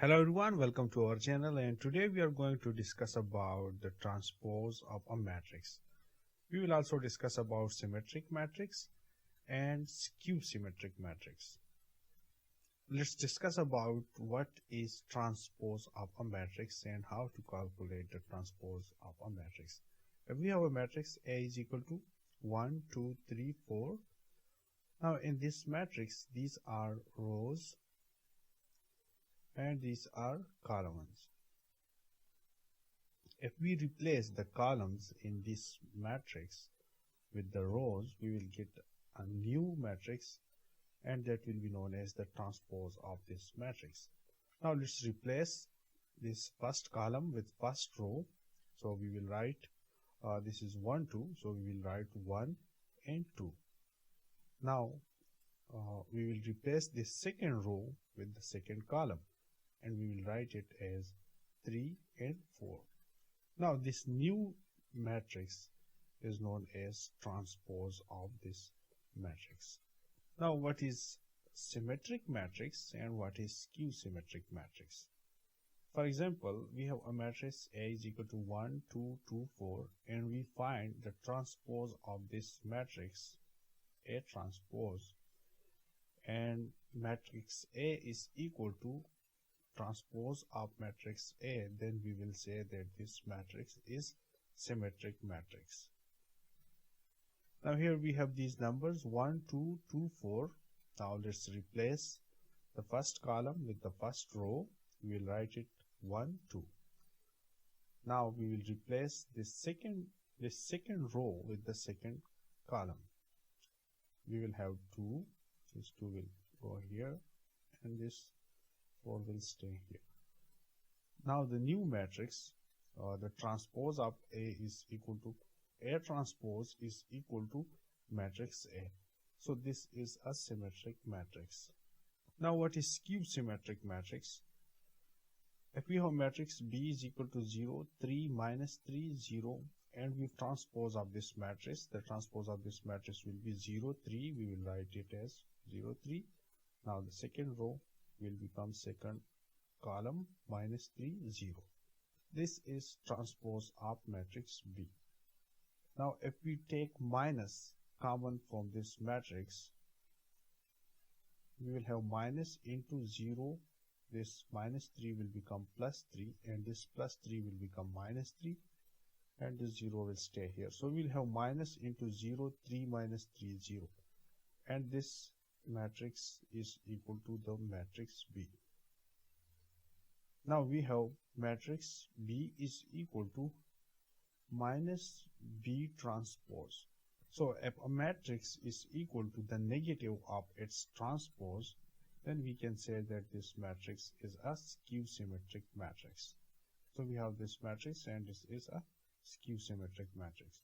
Hello everyone, welcome to our channel, and today we are going to discuss about the transpose of a matrix. We will also discuss about symmetric matrix and skew symmetric matrix. Let's discuss about what is transpose of a matrix and how to calculate the transpose of a matrix. If we have a matrix A is equal to 1, 2, 3, 4. Now in this matrix, these are rows and these are columns. If we replace the columns in this matrix with the rows, we will get a new matrix, and that will be known as the transpose of this matrix. Now let's replace this first column with first row. So we will write this is 1, 2, so we will write 1 and 2. Now we will replace this second row with the second column, and we will write it as 3 and 4. Now this new matrix is known as transpose of this matrix. Now what is symmetric matrix and what is skew symmetric matrix? For example, we have a matrix A is equal to 1, 2, 2, 4, and we find the transpose of this matrix, A transpose, and matrix A is equal to transpose of matrix A, then we will say that this matrix is symmetric matrix. Now here we have these numbers 1, 2, 2, 4. Now let's replace the first column with the first row. We will write it 1, 2. Now we will replace this second row with the second column. We will have 2. This 2 will go here, and this 4 will stay here. Now the new matrix, the transpose of A is equal to A transpose is equal to matrix A. So this is a symmetric matrix. Now what is skew symmetric matrix? If we have matrix B is equal to 0, 3, minus 3, 0, and we transpose of this matrix, the transpose of this matrix will be 0, 3. We will write it as 0, 3. Now the second row will become second column minus 3, 0. This is transpose of matrix B. Now if we take minus common from this matrix, we will have minus into 0. This minus 3 will become plus 3, and this plus 3 will become minus 3, and this 0 will stay here. So we will have minus into 0, 3 minus 3, 0, and this matrix is equal to the matrix B. Now we have matrix B is equal to minus B transpose. So if a matrix is equal to the negative of its transpose, then we can say that this matrix is a skew symmetric matrix. So we have this matrix, and this is a skew symmetric matrix.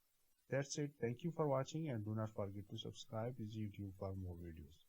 That's it. Thank you for watching, and do not forget to subscribe easyedu for more videos.